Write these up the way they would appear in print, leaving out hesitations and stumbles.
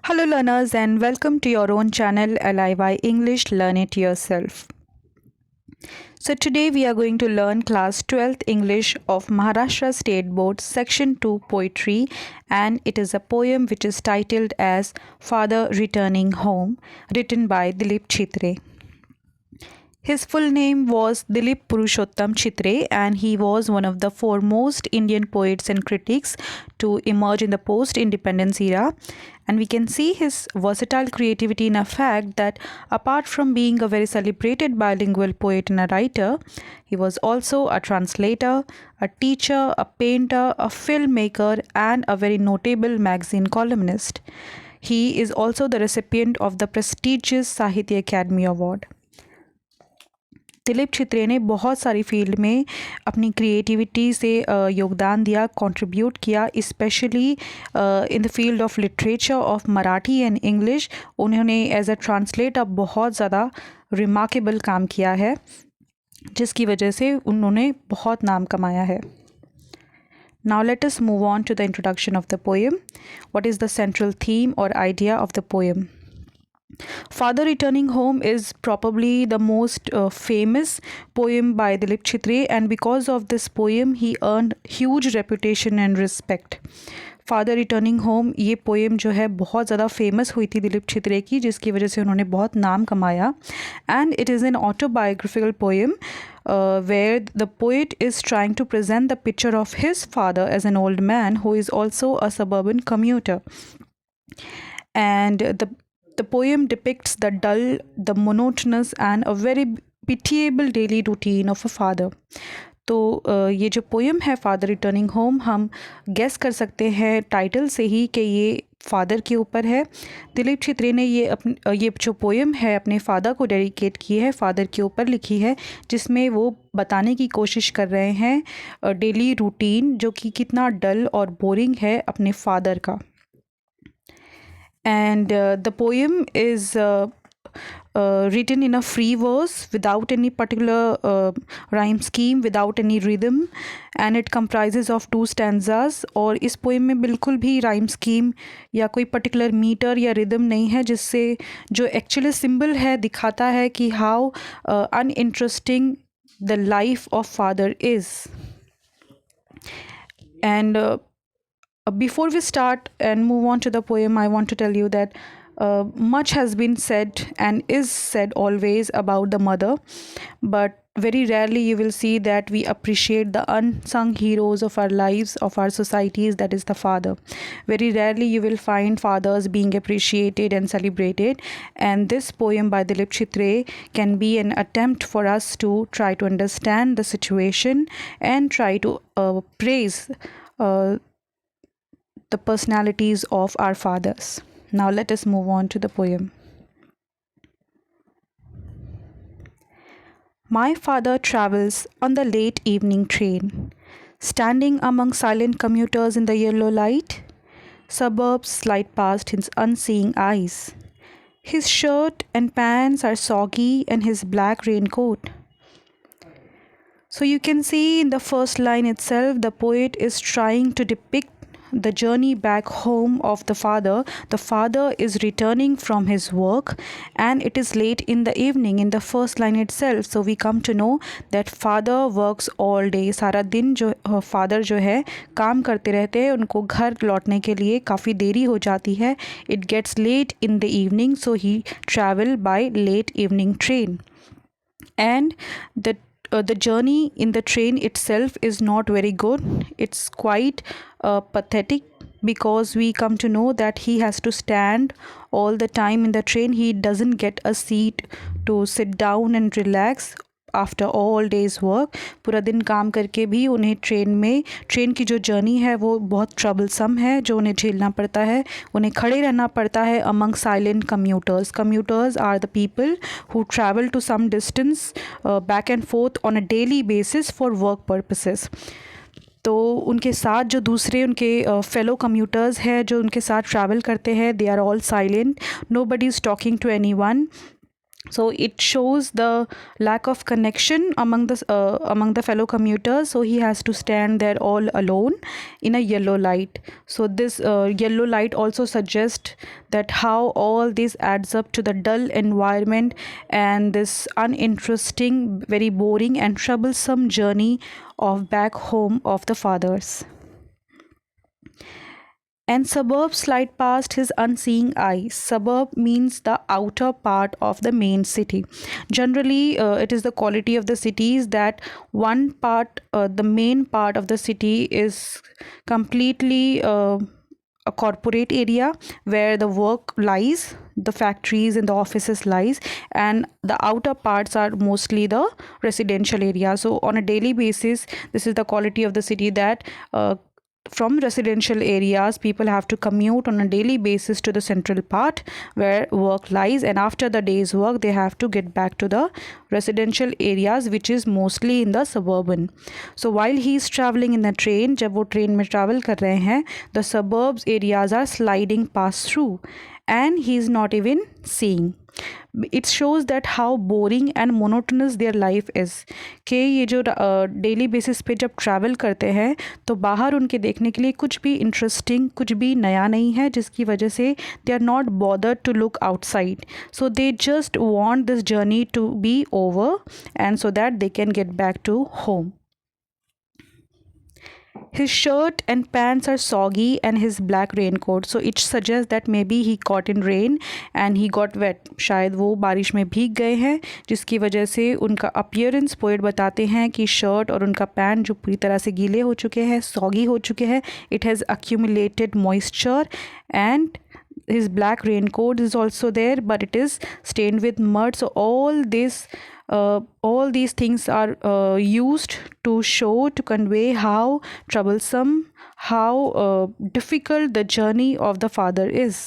Hello, learners, and welcome to your own channel LIY English Learn It Yourself. So, today we are going to learn class 12th English of Maharashtra State Board Section 2 Poetry, and it is a poem which is titled as Father Returning Home, written by Dilip Chitre. His full name was Dilip Purushottam Chitre, and he was one of the foremost Indian poets and critics to emerge in the post-independence era. And we can see his versatile creativity in a fact that apart from being a very celebrated bilingual poet and a writer, he was also a translator, a teacher, a painter, a filmmaker, and a very notable magazine columnist. He is also the recipient of the prestigious Sahitya Academy Award. Dilip चित्रे ने बहुत सारी field में अपनी creativity से योगदान दिया, contribute किया, specially in the field of literature of Marathi and English. उन्होंने एज अ ट्रांसलेटर बहुत ज़्यादा रिमार्केबल काम किया है, जिसकी वजह से उन्होंने बहुत नाम कमाया है. Now let us move on to the introduction of the poem. What is the central theme or idea of the poem? Father Returning Home is probably the most famous poem by Dilip Chitre, and because of this poem he earned huge reputation and respect. Father returning home ये poem जो है बहुत ज़्यादा famous हुई थी दिलीप चित्रे की, जिसकी वजह से उन्होंने बहुत नाम कमाया. And it is an autobiographical poem where the poet is trying to present the picture of his father as an old man who is also a suburban commuter. And the poem depicts the dull, the monotonous and a very pitiable daily routine of a father. तो ये जो poem है father returning home, हम guess कर सकते हैं title से ही कि ये फादर के ऊपर है. दिलीप चित्रे ने ये जो पोएम है अपने फादर को डेडिकेट की है, फादर के ऊपर लिखी है, जिसमें वो बताने की कोशिश कर रहे हैं डेली रूटीन जो कि कितना डल और बोरिंग है अपने फादर का. And the poem is written in a free verse without any particular rhyme scheme, without any rhythm, and it comprises of 2 stanzas. और इस पोएम में बिल्कुल भी राइम स्कीम या कोई पर्टिकुलर मीटर या रिदम नहीं है, जिससे जो एक्चुअली सिंबल है दिखाता है कि how uninteresting the life of father is. And before we start and move on to the poem, I want to tell you that much has been said and is said always about the mother, but very rarely you will see that we appreciate the unsung heroes of our lives, of our societies, that is the father. Very rarely you will find fathers being appreciated and celebrated, and this poem by Dilip Chitre can be an attempt for us to try to understand the situation and try to praise the personalities of our fathers. Now let us move on to the poem. My father travels on the late evening train, standing among silent commuters in the yellow light. Suburbs slide past his unseeing eyes. His shirt and pants are soggy and his black raincoat. So you can see in the first line itself, the poet is trying to depict the journey back home of the father. The father is returning from his work and it is late in the evening in the first line itself. So we come to know that father works all day. सारा दिन जो father जो है काम करते रहते हैं, उनको घर लौटने के लिए काफ़ी देरी हो जाती है. It gets late in the evening, so he travel by late evening train. And the journey in the train itself is not very good. It's quite pathetic, because we come to know that he has to stand all the time in the train. He doesn't get a seat to sit down and relax after all days work. पूरा दिन काम करके भी उन्हें train की जो journey है वो बहुत ट्रबलसम है, जो उन्हें झेलना पड़ता है. उन्हें खड़े रहना पड़ता है among silent commuters. Commuters are the people who travel to some distance back and forth on a daily basis for work purposes. तो उनके साथ जो दूसरे उनके फेलो कम्यूटर्स हैं जो उनके साथ ट्रैवल करते हैं, they are all silent. Nobody is talking to anyone. So it shows the lack of connection among the fellow commuters, so he has to stand there all alone in a yellow light. So this yellow light also suggests that how all this adds up to the dull environment and this uninteresting, very boring and troublesome journey of back home of the fathers. And suburbs slide past his unseeing eyes. Suburb means the outer part of the main city. Generally, it is the quality of the cities that one part, the main part of the city is completely a corporate area where the work lies, the factories and the offices lies, and the outer parts are mostly the residential area. So on a daily basis, this is the quality of the city that from residential areas people have to commute on a daily basis to the central part where work lies, and after the day's work they have to get back to the residential areas, which is mostly in the suburban. So while he is traveling in the train, जब वो train में travel कर रहे हैं, the suburbs areas are sliding past through and he is not even seeing. It shows that how boring and monotonous their life is. कि ये जो daily basis पे जब ट्रैवल करते हैं तो बाहर उनके देखने के लिए कुछ भी इंटरेस्टिंग, कुछ भी नया नहीं है, जिसकी वजह से they are not bothered to look outside. So they just want this journey to be over and so that they can get back to home. His shirt and pants are soggy and his black raincoat. So it suggests that maybe he caught in rain and he got wet. शायद वो बारिश में भीग गए हैं, जिसकी वजह से उनका अपीयरेंस पोएट बताते हैं कि शर्ट और उनका पैंट जो पूरी तरह से गीले हो चुके हैं, सॉगी हो चुके हैं. It has accumulated moisture and his black raincoat is also there, but it is stained with mud. So all these things are used to show, to convey how troublesome, how difficult the journey of the father is.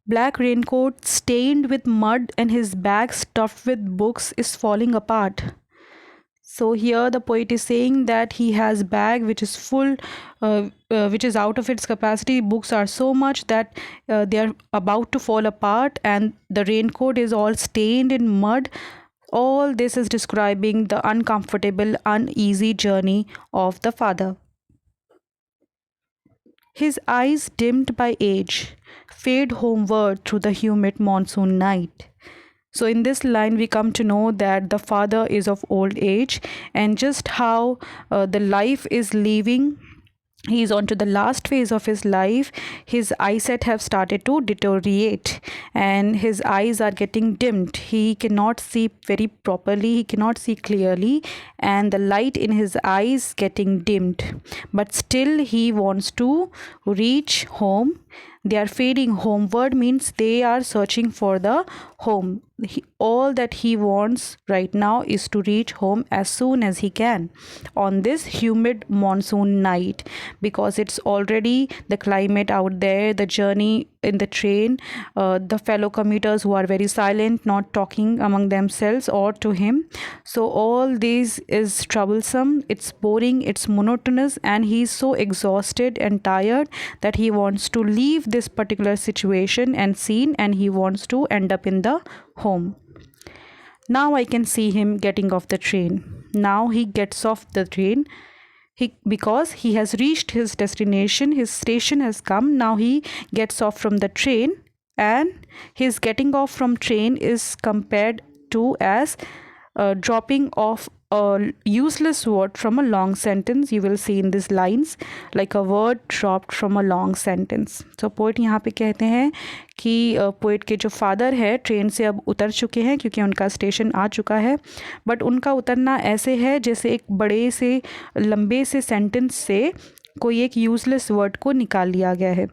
Black raincoat stained with mud and his bag stuffed with books is falling apart. So here the poet is saying that he has bag which is full, which is out of its capacity. Books are so much that they are about to fall apart, and the raincoat is all stained in mud. All this is describing the uncomfortable, uneasy journey of the father. His eyes dimmed by age fade homeward through the humid monsoon night. So in this line we come to know that the father is of old age, and just how the life is leaving. He is on to the last phase of his life. His eyesight have started to deteriorate and his eyes are getting dimmed. He cannot see very properly, he cannot see clearly, and the light in his eyes getting dimmed. But still he wants to reach home. They are fading homeward means they are searching for the home. All that he wants right now is to reach home as soon as he can on this humid monsoon night, because it's already the climate out there, the journey in the train, the fellow commuters who are very silent, not talking among themselves or to him. So all this is troublesome, it's boring, it's monotonous, and he's so exhausted and tired that he wants to leave this particular situation and scene, and he wants to end up in the home. Now I can see him getting off the train. Now he gets off the train. Because he has reached his destination, his station has come. Now he gets off from the train, and his getting off from train is compared to as dropping off a useless word from a long sentence. You will see in these lines like a word dropped from a long sentence. So poet यहाँ पे कहते हैं कि poet के जो father है train से अब उतर चुके हैं क्योंकि उनका स्टेशन आ चुका है, बट उनका उतरना ऐसे है जैसे एक बड़े से लंबे से सेंटेंस से कोई एक यूज़लेस वर्ड को निकाल लिया गया है.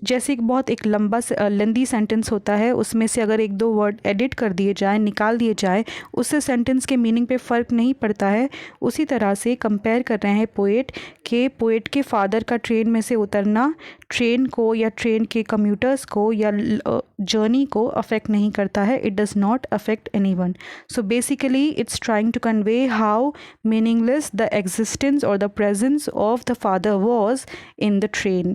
जैसे एक लंबा लेंदी सेंटेंस होता है, उसमें से अगर एक दो वर्ड एडिट कर दिए जाए, निकाल दिए जाए, उससे सेंटेंस के मीनिंग पे फ़र्क नहीं पड़ता है. उसी तरह से कंपेयर कर रहे हैं पोएट के फादर का ट्रेन में से उतरना ट्रेन को या ट्रेन के कम्यूटर्स को या जर्नी को अफेक्ट नहीं करता है. It does not affect anyone. So basically it's trying to convey how meaningless the existence or the presence of the father was in the train.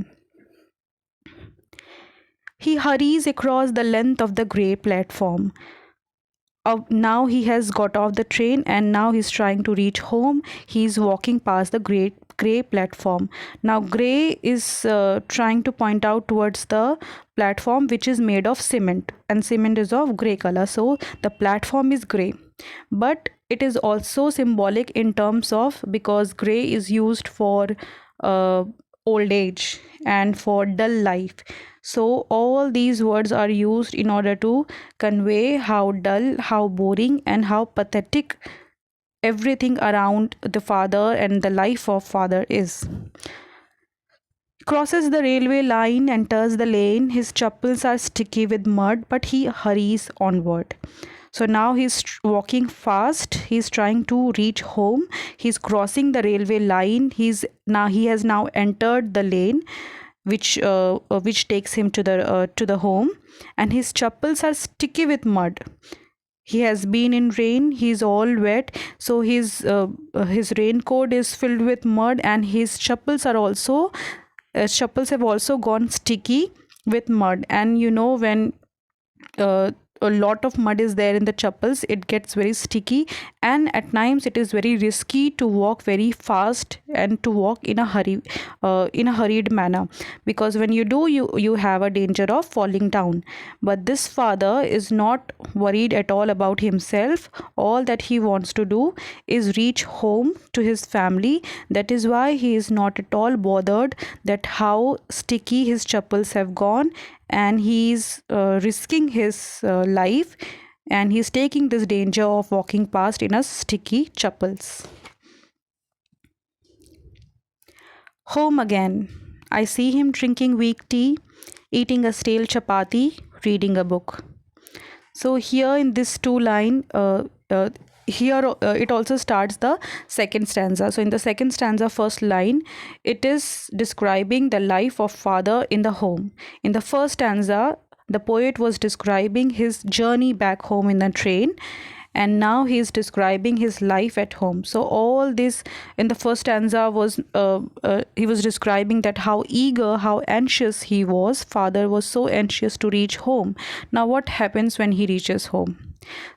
He hurries across the length of the grey platform. Now he has got off the train and now he's trying to reach home. He's walking past the grey platform. Now grey is trying to point out towards the platform which is made of cement, and cement is of grey color, so the platform is grey. But it is also symbolic in terms of, because grey is used for uh, old age and for dull life. So all these words are used in order to convey how dull, how boring, and how pathetic everything around the father and the life of father is. Crosses the railway line, enters the lane. His chappals are sticky with mud, but he hurries onward. So now he's walking fast. He's trying to reach home. He's crossing the railway line. He has now entered the lane, which takes him to the home, and his chappals are sticky with mud. He has been in rain. He's all wet, so his raincoat is filled with mud, and his chappals have also gone sticky with mud. And when uh, a lot of mud is there in the chappals, it gets very sticky, and at times it is very risky to walk very fast and to walk in a hurried manner, because when you do, you have a danger of falling down. But this father is not worried at all about himself. All that he wants to do is reach home to his family. That is why he is not at all bothered that how sticky his chappals have gone, and he's risking his life, and he's taking this danger of walking past in a sticky chappals. Home again. I see him drinking weak tea, eating a stale chapati, reading a book. So here in this two line, here it also starts the second stanza. So in the second stanza, first line, it is describing the life of father in the home. In the first stanza, the poet was describing his journey back home in the train, and now he is describing his life at home. So all this in the first stanza was he was describing that how eager, how anxious he was. Father was so anxious to reach home. Now what happens when he reaches home?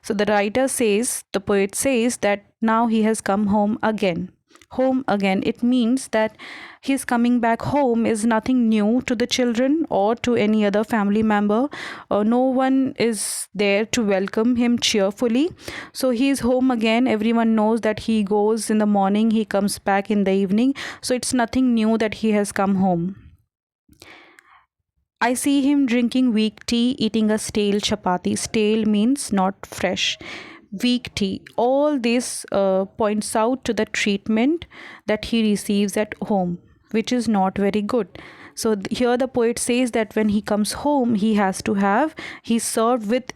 So the poet says that now he has come home again. Home again, it means that his coming back home is nothing new to the children or to any other family member. No one is there to welcome him cheerfully. So he is home again. Everyone knows that he goes in the morning, he comes back in the evening. So it's nothing new that he has come home. I see him drinking weak tea, eating a stale chapati. Stale means not fresh. Weak tea. All this points out to the treatment that he receives at home, which is not very good. So here the poet says that when he comes home, he's served with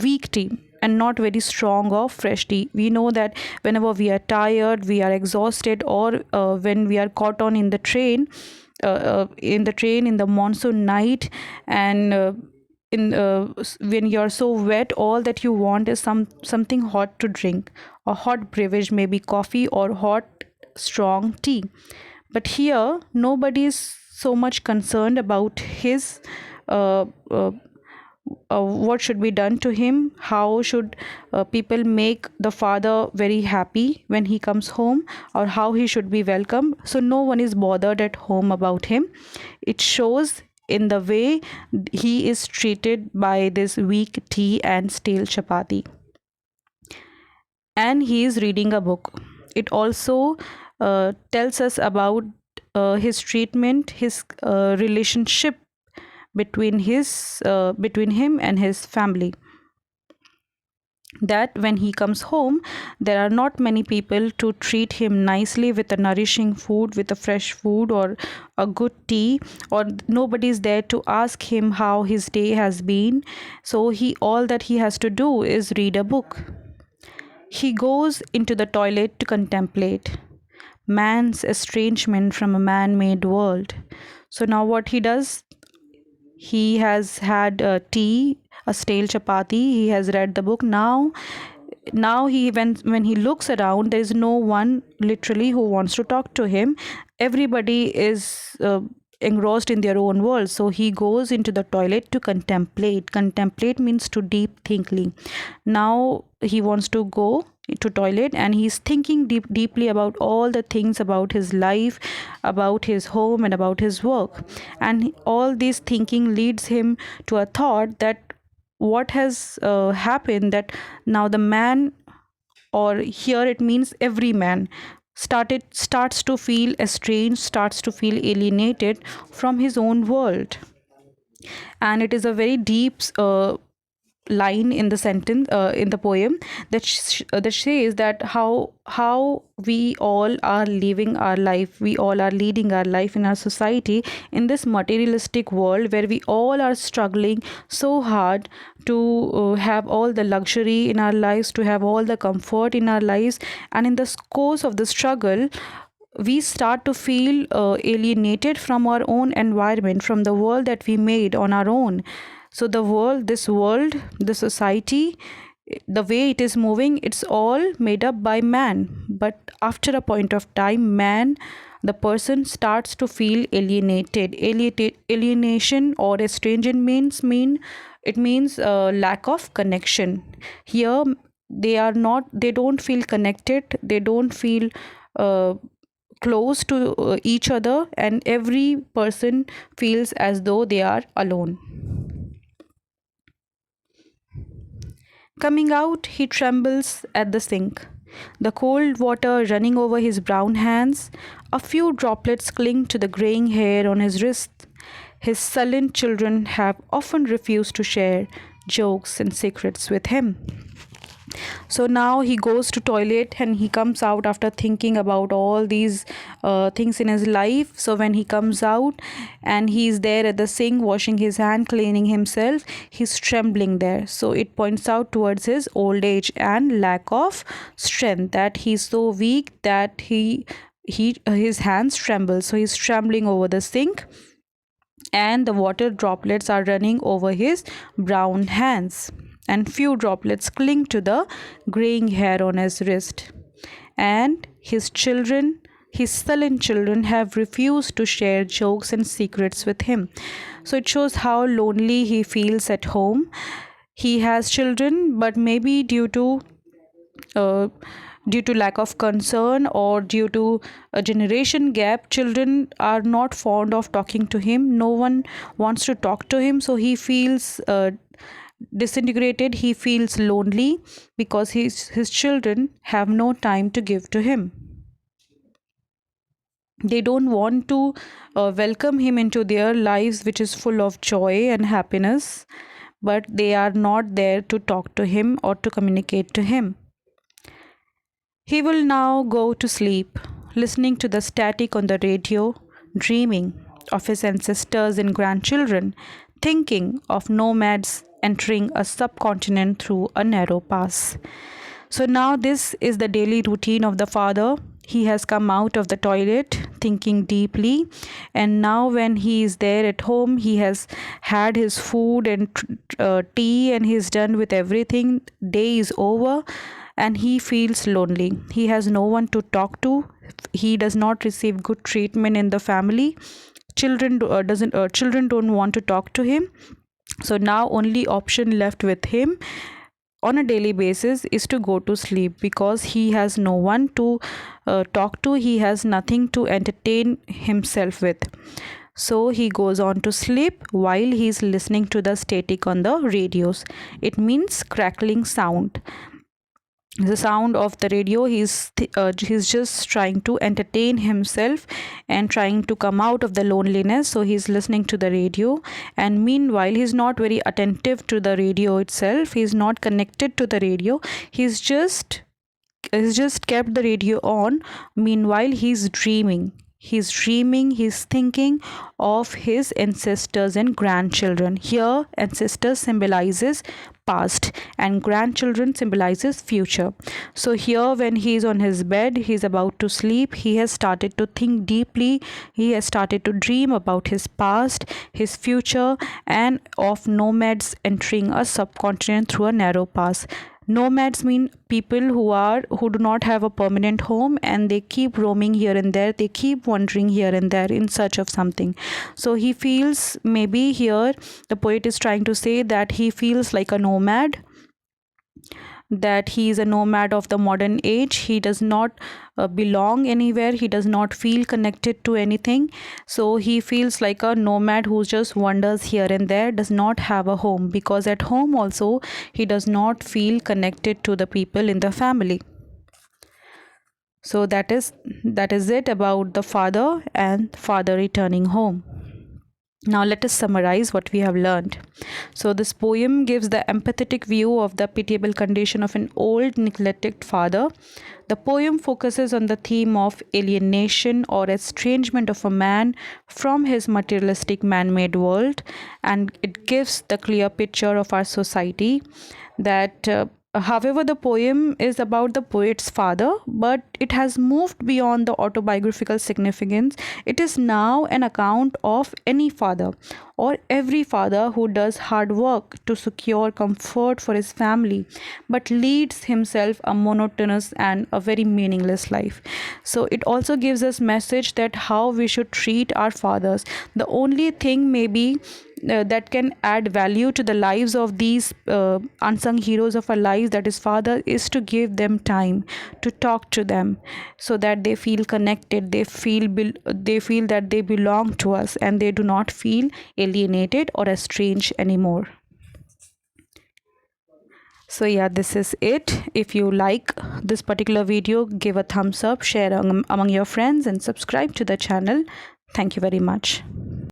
weak tea and not very strong or fresh tea. We know that whenever we are tired, we are exhausted, or when we are caught on in the train, in the monsoon night, and when you're so wet, all that you want is something hot to drink, a hot beverage, maybe coffee or hot strong tea. But here nobody is so much concerned about his uh, uh, what should be done to him, how should people make the father very happy when he comes home, or how he should be welcomed. So no one is bothered at home about him. It shows in the way he is treated by this weak tea and stale chapati. And he is reading a book. It also tells us about his treatment, his relationship between him and his family. That when he comes home, there are not many people to treat him nicely with a nourishing food, with a fresh food or a good tea, or nobody is there to ask him how his day has been. So all that he has to do is read a book. He goes into the toilet to contemplate man's estrangement from a man-made world. So now what he does, he has had tea, a stale chapati, he has read the book. Now when he looks around, there is no one literally who wants to talk to him. Everybody is engrossed in their own world. So he goes into the toilet to contemplate. Contemplate means to deep thinkly. Now he wants to go to toilet, and he's thinking deeply about all the things about his life, about his home, and about his work. And all this thinking leads him to a thought that what has happened, that now the man, or here it means every man, starts to feel estranged, starts to feel alienated from his own world. And it is a very deep line in the sentence, in the poem, that says that how we all are living our life, we all are leading our life in our society, in this materialistic world where we all are struggling so hard to have all the luxury in our lives, to have all the comfort in our lives. And in the course of the struggle, we start to feel alienated from our own environment, from the world that we made on our own. So the world, the society, the way it is moving, it's all made up by man. But after a point of time, man, the person, starts to feel alienated. Alienation or estrangement means lack of connection. Here they don't feel connected, they don't feel close to each other, and every person feels as though they are alone. Coming out, he trembles at the sink. The cold water running over his brown hands, a few droplets cling to the graying hair on his wrist. His sullen children have often refused to share jokes and secrets with him. So now he goes to toilet, and he comes out after thinking about all these things in his life. So when he comes out and he's there at the sink washing his hand, cleaning himself, he's trembling there. So it points out towards his old age and lack of strength, that he's so weak that his hands tremble. So he's trembling over the sink, and the water droplets are running over his brown hands, and few droplets cling to the graying hair on his wrist. And his sullen children, have refused to share jokes and secrets with him. So it shows how lonely he feels at home. He has children, but maybe due to lack of concern, or due to a generation gap, children are not fond of talking to him. No one wants to talk to him, so he feels disintegrated, he feels lonely, because his children have no time to give to him. They don't want to welcome him into their lives, which is full of joy and happiness, but they are not there to talk to him or to communicate to him. He will now go to sleep, listening to the static on the radio, dreaming of his ancestors and grandchildren, thinking of nomads entering a subcontinent through a narrow pass. So now this is the daily routine of the father. He has come out of the toilet thinking deeply, and now when he is there at home, he has had his food and tea, and he is done with everything. Day is over, and he feels lonely. He has no one to talk to. He does not receive good treatment in the family. Children don't want to talk to him. So now only option left with him on a daily basis is to go to sleep, because he has no one to talk to, he has nothing to entertain himself with. So he goes on to sleep while he's listening to the static on the radios. It means crackling sound, the sound of the radio. He's just trying to entertain himself and trying to come out of the loneliness, so he's listening to the radio. And meanwhile, he's not very attentive to the radio itself, he's not connected to the radio, he's just kept the radio on. Meanwhile, he's dreaming, he's thinking of his ancestors and grandchildren. Here ancestors symbolizes past and grandchildren symbolizes future. So here when he is on his bed, he is about to sleep, he has started to think deeply, he has started to dream about his past, his future, and of nomads entering a subcontinent through a narrow pass. Nomads mean people who do not have a permanent home, and they keep roaming here and there, they keep wandering here and there in search of something. So he feels, maybe here the poet is trying to say that he feels like a nomad, that he is a nomad of the modern age. He does not belong anywhere, he does not feel connected to anything. So he feels like a nomad who just wanders here and there, does not have a home, because at home also he does not feel connected to the people in the family. So that is it about the father and father returning home. Now let us summarize what we have learned. So this poem gives the empathetic view of the pitiable condition of an old neglected father. The poem focuses on the theme of alienation or estrangement of a man from his materialistic man-made world, and it gives the clear picture of our society that however, the poem is about the poet's father, but it has moved beyond the autobiographical significance. It is now an account of any father, or every father who does hard work to secure comfort for his family, but leads himself a monotonous and a very meaningless life. So it also gives us message that how we should treat our fathers. The only thing maybe that can add value to the lives of these unsung heroes of our lives, that is father, is to give them time to talk to them, so that they feel connected, they feel that they belong to us, and they do not feel alienated or estranged anymore. So yeah, this is it. If you like this particular video, give a thumbs up, share among your friends, and subscribe to the channel. Thank you very much.